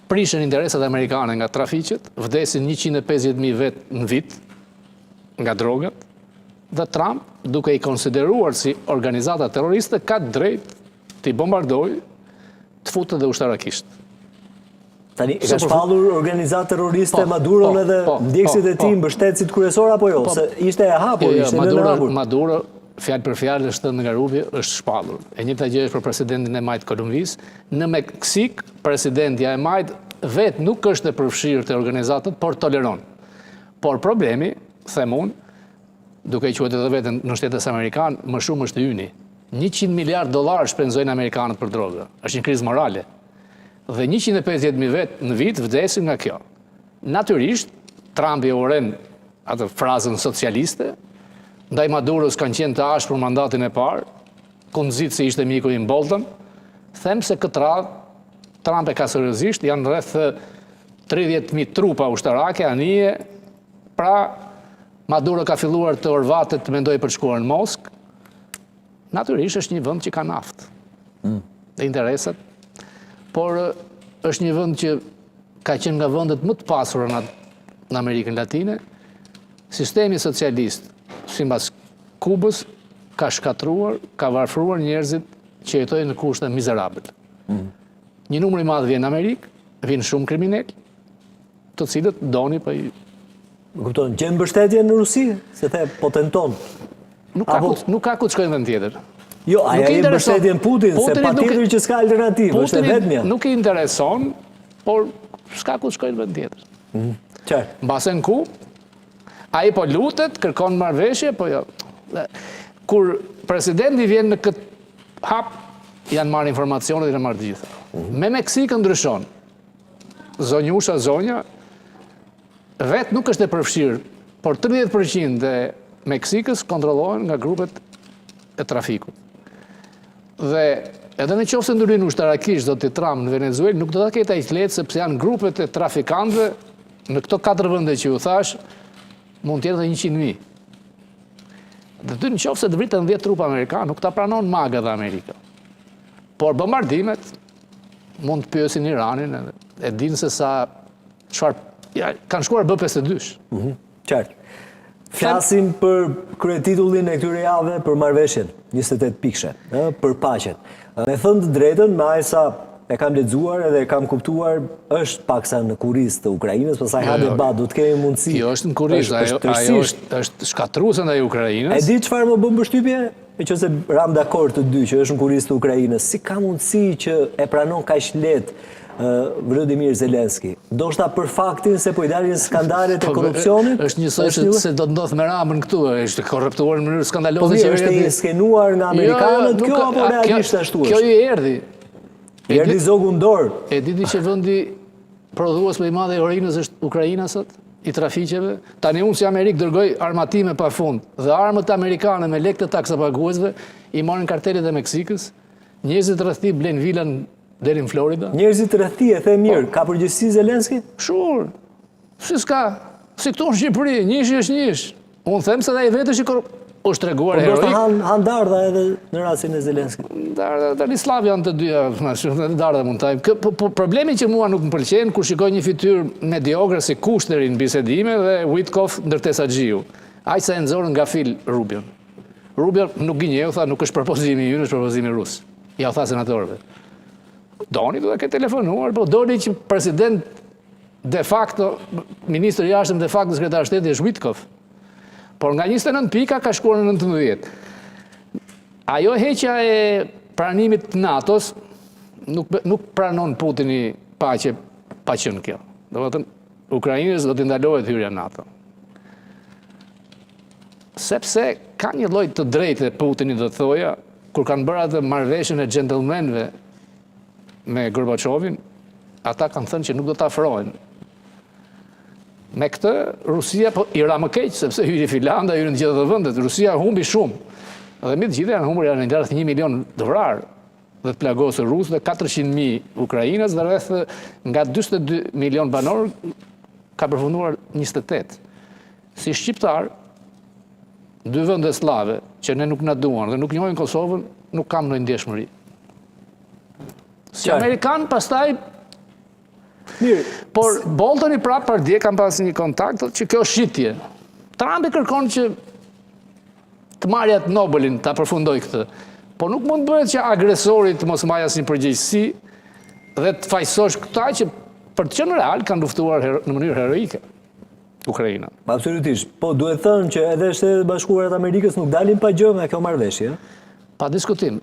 prishën interesat amerikane nga trafiqet, vdesin 150.000 vetë në vit nga drogat, dhe Trump, duke i konsideruar si organizata terroriste, ka drejt të i bombardoj, të futë dhe ushtarakisht. Tani, e ka shpallur organizatë terroriste Maduro edhe ndjekësit e ti mbështetësit kryesor apo jo? Se ishte e hapur, ishte në hapur. Maduro, fjalë për fjalë, është nga rubi, është shpallur. E njëjta gjë është për presidentin e majtë Kolumvis. Në Meksik, presidentja e majtë vetë nuk është e përfshirë të organizatët, por toleron. Por problemi, them unë, duke i quajtur edhe vetën në Shtetet Amerikanë, më shumë është yni. $100 miliard shpenzojnë amerikanët për droga. Është një krizë morale. Dhe 150.000 vetë në vit vdesin nga kjo. Natyrisht, Trump i uren atë frazën socialiste, ndaj Maduros kanë qenë të ashpër për mandatin e parë, kundzit se ishte miku i Bolton, them se këtë radhë, Trump e ka seriozisht, janë rreth 30.000 trupa ushtarake, anije, pra Maduro ka filluar të orvatet të mendoj për shkuar në Moskë, natyrisht është një vend që ka naftë dhe interesat, por është një vend që ka qenë nga vendet më të pasura në Amerikën Latine. Sistemi socialist, sipas Kubës, ka shkatruar, ka varfëruar njerëzit që jetojnë në kushte mizerabël. Një numër i madh vjen në Amerikë, vjen shumë kriminal, të cilët doni po i kupton, gjen mbështetje në Rusi, se the po tenton. Nuk ka ku të shkojnë vend tjetër. Jo, aja i mbështetjen Putin, se patjetër që s'ka alternativë, është e vetmja. Nuk i intereson, por s'ka ku të shkojnë vend tjetër. Qartë. Mbasen ku, ai po lutet, kërkon marrëveshje, po jo. Kur presidenti vjen në këtë hap, janë marrë informacionet dhe janë marrë gjitha. Me Meksikën ndryshon. Zonjusha, zonja, vetë nuk është e përfshirë, por 30% e Meksikës kontrollohen nga grupet e trafikut. Dhe edhe në qoftë se ndryrin ushtarakisht do të Trump në Venezuelë, nuk do ta ketë aq lehtë sepse janë grupet e trafikantëve në këto 4 vende që ju thash, mund të jetë edhe 100.000. Dhe ty në qoftë se të vritën 10 trupa amerikanë, nuk ta pranon MAGA dhe Amerika. Por bombardimet mund të pyesin Iranin, e dinë se sa çfarë kanë shkuar B-52. Qartë. Flasim për kryetitullin e këtyre javëve për marrëveshjen, 28 pikëshe, për paqen. Me thënë të drejtën, me aq sa e kam lexuar edhe e kam kuptuar, është paksa në kurriz të Ukrainës, pastaj ha debat, do të kemi mundësi. Jo, është në kurriz, ajo është shkatruese ndaj Ukrainës. E di çfarë më bën përshtypje? Nëse ram dakord të dy që është në kurriz të Ukrainës, si ka mundësi që e pranon kaq lehtë Volodymyr Zelenski? Do shta për faktin se po i dalin skandalet e korrupsionit? Është njësoj se do të ndodh me Ramën këtu, është korruptuar në mënyrë skandaloze. Po është i skenuar nga amerikanët kjo apo realisht ashtu është? Kjo i erdhi. I erdhi zogu në dorë. E diti që vendi prodhues më i madh i heroinës është Ukraina sot, i trafiqeve. Tani unë si Amerikë dërgoj armatime pafund dhe armët amerikane me lekë të taksapaguesve i marrin kartelet e Meksikës. Njerëzit rreth tij blen vilan deri në Florida. Njerëzit rreth tij e the mirë, ka përgjegjësi Zelenski? Shur. Si s'ka? Si këtu në Shqipëri, njëshi është njësh. Unë them se ai vetë është treguar heroik. Po han dardha edhe në rastin e Zelenskit. Dardha tani slav janë të dyja, dardha mund ta. Problemi që mua nuk më pëlqen kur shikoj një fytyrë mediokre si Kushteri në bisedime dhe Witkoff ndërtesa Xhiu. Aq sa e nxorën nga fil Rubion. Rubion nuk gënjeu, tha nuk është propozimi ynë, është propozimi rus. Ja u tha senatorëve. Doni do të ketë telefonuar, po doni që president de facto, ministri i jashtëm de facto sekretar shteti është Witkoff. Por nga 29 pika ka shkuar në 19. Ajo heqja e pranimit të NATO-s nuk pranon Putini paqe pa qenë kjo. Do të thënë Ukrainës do të ndalohet hyrja në NATO. Sepse ka një lloj të drejtë Putini do të thoja, kur kanë bërë atë marrëveshjen e gentlemanëve me Gorbachovin, ata kanë thënë që nuk do të afrohen. Me këtë, Rusia i ra më keq, sepse hyri Finlanda, hyri në gjithë të vendet. Rusia humbi shumë. Dhe mi të gjithë janë humbur janë rreth 1 milion vrarë dhe të plagosur rusë dhe 400.000 Ukrainës dhe rreth nga 42 milion banor ka përfunduar 28. Si shqiptar, 2 vende slave që ne nuk na duan dhe nuk njohin Kosovën, nuk kam ndonjë ndjeshmëri. Si Amerikan, pastaj Mirë. Por Boltoni prapë për dje kam pas një kontakt që kjo është shitje. Trumpi kërkon që të marrë atë Nobelin, ta përfundoj këtë. Po nuk mund bëhet që agresorit të mos marrë asnjë përgjegjësi dhe të fajsosh këta që për të qenë real kanë luftuar në mënyrë heroike Ukraina. Absolutisht. Po duhet thënë që edhe Shtetet e Bashkuara të Amerikës nuk dalin pa gjë nga kjo marrëveshje. Pa diskutim.